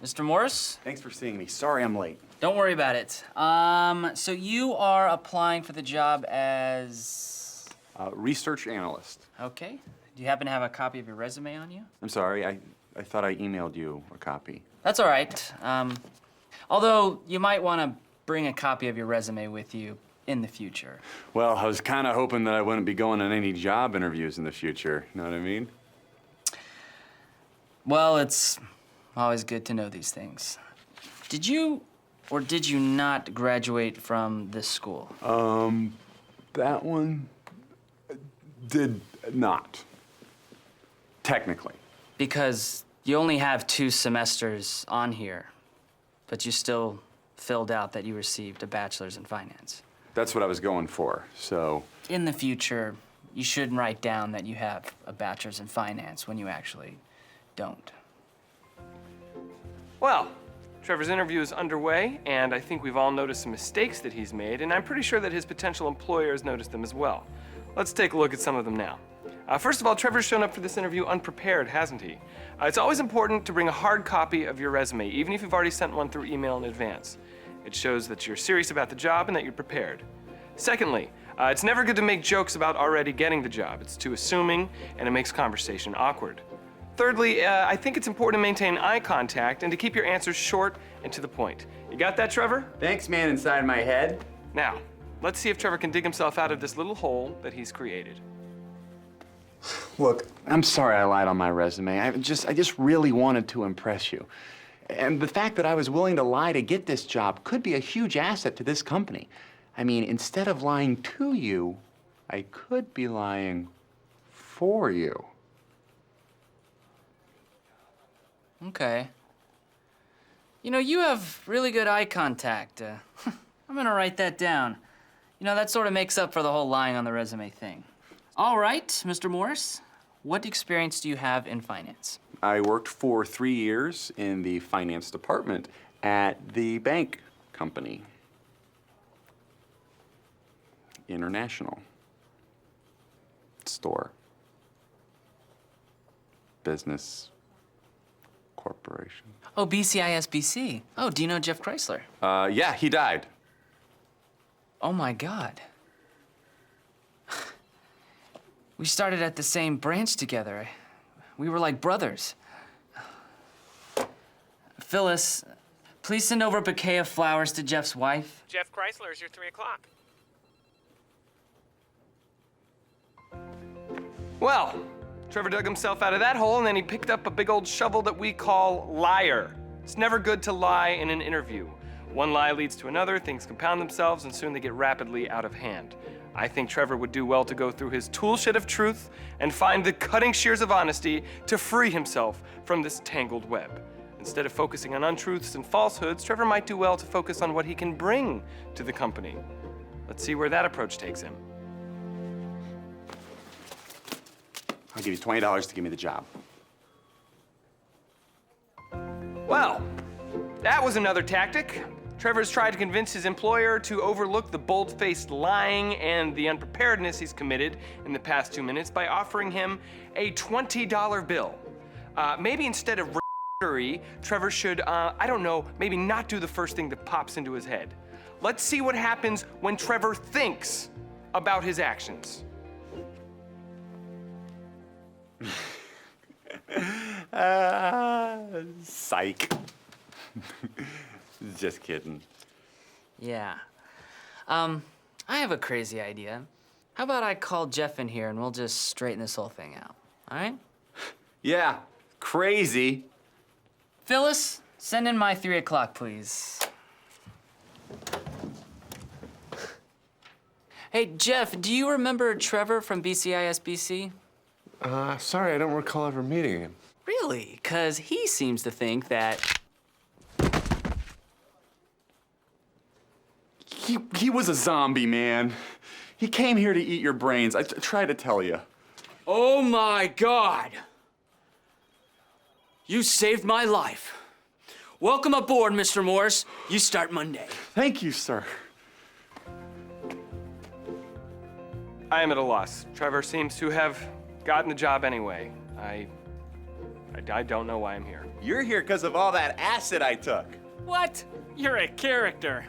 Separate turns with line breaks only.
Mr. Morris?
Thanks for seeing me. Sorry I'm late.
Don't worry about it. So you are applying for the job as...
Research analyst.
Okay. Do you happen to have a copy of your resume on you?
I'm sorry, I thought I emailed you a copy.
That's all right. Although you might want to bring a copy of your resume with you in the future.
Well, I was kind of hoping that I wouldn't be going on any job interviews in the future. You know what I mean?
Well, it's always good to know these things. Did you or did you not graduate from this school?
That one did not. Technically.
Because you only have 2 semesters on here, but you still filled out that you received a bachelor's in finance.
That's what I was going for, so...
In the future, you should write down that you have a bachelor's in finance when you actually don't.
Well, Trevor's interview is underway, and I think we've all noticed some mistakes that he's made, and I'm pretty sure that his potential employer has noticed them as well. Let's take a look at some of them now. First of all, Trevor's shown up for this interview unprepared, hasn't he? It's always important to bring a hard copy of your resume, even if you've already sent one through email in advance. It shows that you're serious about the job and that you're prepared. Secondly, it's never good to make jokes about already getting the job. It's too assuming, and it makes conversation awkward. Thirdly, I think it's important to maintain eye contact and to keep your answers short and to the point. You got that, Trevor?
Thanks, man, inside my head.
Now, let's see if Trevor can dig himself out of this little hole that he's created.
Look, I'm sorry I lied on my resume. I just really wanted to impress you. And the fact that I was willing to lie to get this job could be a huge asset to this company. I mean, instead of lying to you, I could be lying for you.
Okay. You know, you have really good eye contact. I'm gonna write that down. You know, that sort of makes up for the whole lying on the resume thing. All right, Mr. Morris, what experience do you have in finance?
I worked for 3 years in the finance department at the bank company. International. Store. Business. Corporation.
Oh, BCISBC. Oh, do you know Jeff Chrysler?
Yeah, he died.
Oh my God. We started at the same branch together. We were like brothers. Phyllis, please send over a bouquet of flowers to Jeff's wife.
Jeff Chrysler is your 3 o'clock. Well, Trevor dug himself out of that hole and then he picked up a big old shovel that we call liar. It's never good to lie in an interview. One lie leads to another, things compound themselves, and soon they get rapidly out of hand. I think Trevor would do well to go through his tool shed of truth and find the cutting shears of honesty to free himself from this tangled web. Instead of focusing on untruths and falsehoods, Trevor might do well to focus on what he can bring to the company. Let's see where that approach takes him.
I'll give you $20 to give me the job.
Well, that was another tactic. Trevor's tried to convince his employer to overlook the bold-faced lying and the unpreparedness he's committed in the past 2 minutes by offering him a $20 bill. Maybe instead of Trevor should, I don't know, maybe not do the first thing that pops into his head. Let's see what happens when Trevor thinks about his actions.
Psych. Just kidding.
Yeah. I have a crazy idea. How about I call Jeff in here and we'll just straighten this whole thing out, all right?
Yeah, crazy.
Phyllis, send in my 3 o'clock, please. Hey, Jeff, do you remember Trevor from BCISBC?
Sorry, I don't recall ever meeting him.
Really? 'Cause he seems to think that...
He was a zombie, man. He came here to eat your brains. I tried to tell you.
Oh my God! You saved my life. Welcome aboard, Mr. Morris. You start Monday.
Thank you, sir.
I am at a loss. Trevor seems to have gotten the job anyway. I I don't know why I'm here.
You're here because of all that acid I took.
What? You're a character.